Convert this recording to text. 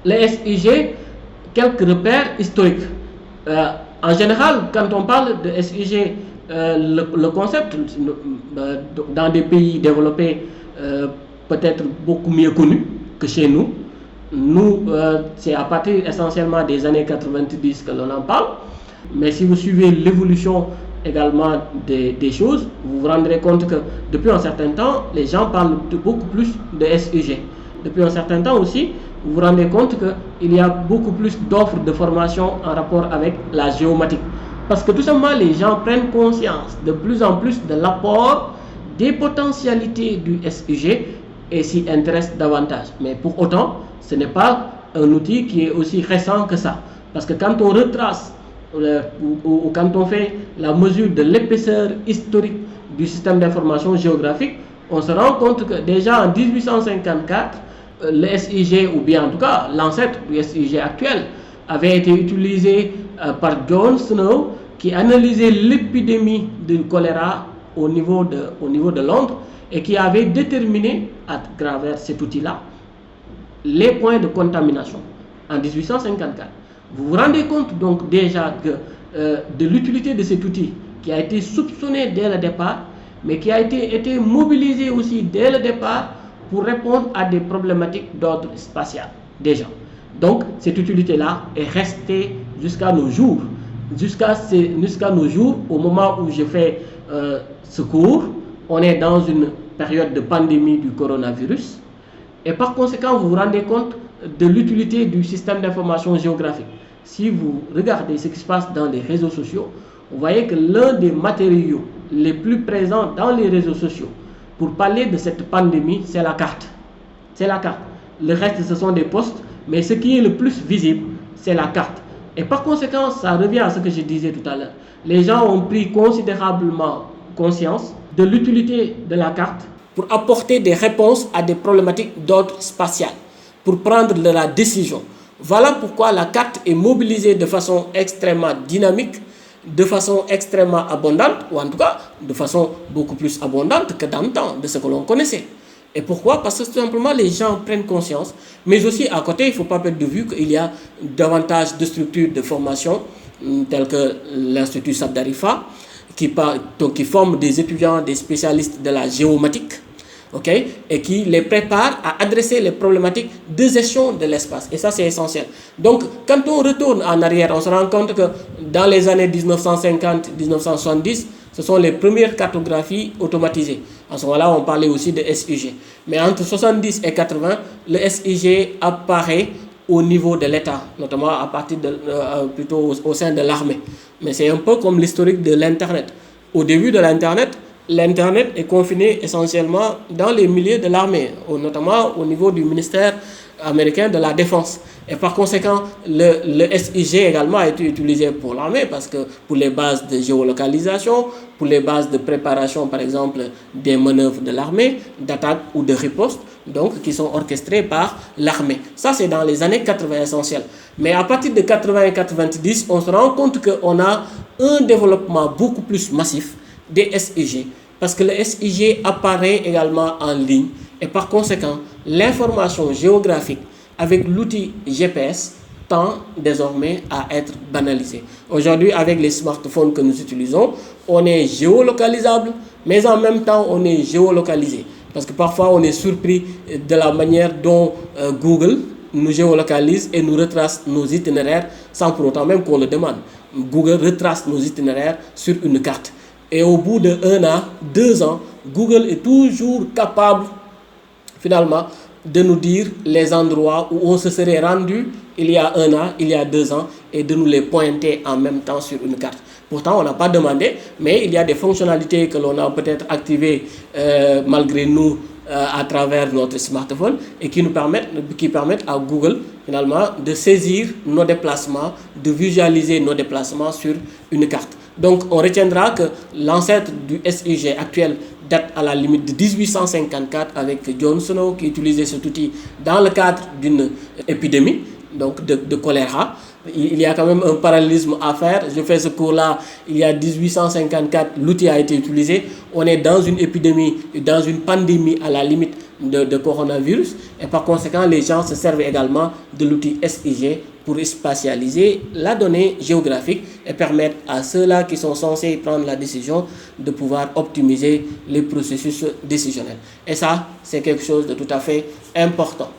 Le SIG, quelques repères historiques. En général, quand on parle de SIG, le concept dans des pays développés peut-être beaucoup mieux connu que chez nous. Nous, c'est à partir essentiellement des années 90 que l'on en parle. Mais si vous suivez l'évolution également des choses, vous vous rendrez compte que depuis un certain temps, les gens parlent beaucoup plus de SIG. Depuis un certain temps aussi, vous vous rendez compte qu'il y a beaucoup plus d'offres de formation en rapport avec la géomatique. Parce que tout simplement, les gens prennent conscience de plus en plus de l'apport des potentialités du SIG et s'y intéressent davantage. Mais pour autant, ce n'est pas un outil qui est aussi récent que ça. Parce que quand on retrace ou quand on fait la mesure de l'épaisseur historique du système d'information géographique, on se rend compte que déjà en 1854, le SIG, ou bien en tout cas l'ancêtre du SIG actuel, avait été utilisé par John Snow, qui analysait l'épidémie de choléra au niveau de Londres et qui avait déterminé à travers cet outil-là les points de contamination en 1854. Vous vous rendez compte donc déjà de l'utilité de cet outil qui a été soupçonné dès le départ, mais qui a été mobilisé aussi dès le départ pour répondre à des problématiques d'ordre spatial déjà. Donc cette utilité-là est restée jusqu'à nos jours. Jusqu'à nos jours, au moment où je fais ce cours, on est dans une période de pandémie du coronavirus. Et par conséquent, vous vous rendez compte de l'utilité du système d'information géographique. Si vous regardez ce qui se passe dans les réseaux sociaux, vous voyez que l'un des matériaux les plus présents dans les réseaux sociaux pour parler de cette pandémie, c'est la carte. C'est la carte. Le reste, ce sont des posts, mais ce qui est le plus visible, c'est la carte. Et par conséquent, ça revient à ce que je disais tout à l'heure. Les gens ont pris considérablement conscience de l'utilité de la carte pour apporter des réponses à des problématiques d'ordre spatial, pour prendre de la décision. Voilà pourquoi la carte est mobilisée de façon extrêmement dynamique, de façon extrêmement abondante, ou en tout cas de façon beaucoup plus abondante que dans le temps de ce que l'on connaissait. Et pourquoi? Parce que tout simplement les gens prennent conscience, mais aussi à côté, il ne faut pas perdre de vue qu'il y a davantage de structures de formation, telles que l'Institut Sabdarifa, qui forme des étudiants, des spécialistes de la géomatique, et qui les prépare à adresser les problématiques de gestion de l'espace. Et ça, c'est essentiel. Donc, quand on retourne en arrière, on se rend compte que dans les années 1950-1970, ce sont les premières cartographies automatisées. À ce moment-là, on parlait aussi de SIG. Mais entre 70 et 80, le SIG apparaît au niveau de l'État, notamment à partir plutôt au sein de l'armée. Mais c'est un peu comme l'historique de l'Internet. Au début de l'Internet est confiné essentiellement dans les milieux de l'armée, notamment au niveau du ministère américain de la Défense. Et par conséquent, le SIG également a été utilisé pour l'armée, parce que pour les bases de géolocalisation, pour les bases de préparation, par exemple, des manœuvres de l'armée, d'attaque ou de riposte, donc qui sont orchestrées par l'armée. Ça, c'est dans les années 80 essentiel. Mais à partir de 80 et 90, on se rend compte qu'on a un développement beaucoup plus massif des SIG, parce que le SIG apparaît également en ligne, et par conséquent, l'information géographique avec l'outil GPS tend désormais à être banalisée. Aujourd'hui, avec les smartphones que nous utilisons, on est géolocalisable, mais en même temps, on est géolocalisé. Parce que parfois, on est surpris de la manière dont Google nous géolocalise et nous retrace nos itinéraires sans pour autant même qu'on le demande. Google retrace nos itinéraires sur une carte. Et au bout de 1 an, 2 ans, Google est toujours capable, finalement, de nous dire les endroits où on se serait rendu il y a 1 an, il y a 2 ans, et de nous les pointer en même temps sur une carte. Pourtant, on n'a pas demandé, mais il y a des fonctionnalités que l'on a peut-être activées malgré nous à travers notre smartphone et qui permettent à Google, finalement, de saisir nos déplacements, de visualiser nos déplacements sur une carte. Donc, on retiendra que l'ancêtre du SIG actuel date à la limite de 1854 avec John Snow qui utilisait cet outil dans le cadre d'une épidémie. donc de choléra. Il y a quand même un parallélisme à faire. Je fais ce cours-là, il y a 1854, l'outil a été utilisé. On est dans une épidémie, dans une pandémie à la limite de coronavirus. Et par conséquent, les gens se servent également de l'outil SIG pour spatialiser la donnée géographique et permettre à ceux-là qui sont censés prendre la décision de pouvoir optimiser les processus décisionnels. Et ça, c'est quelque chose de tout à fait important.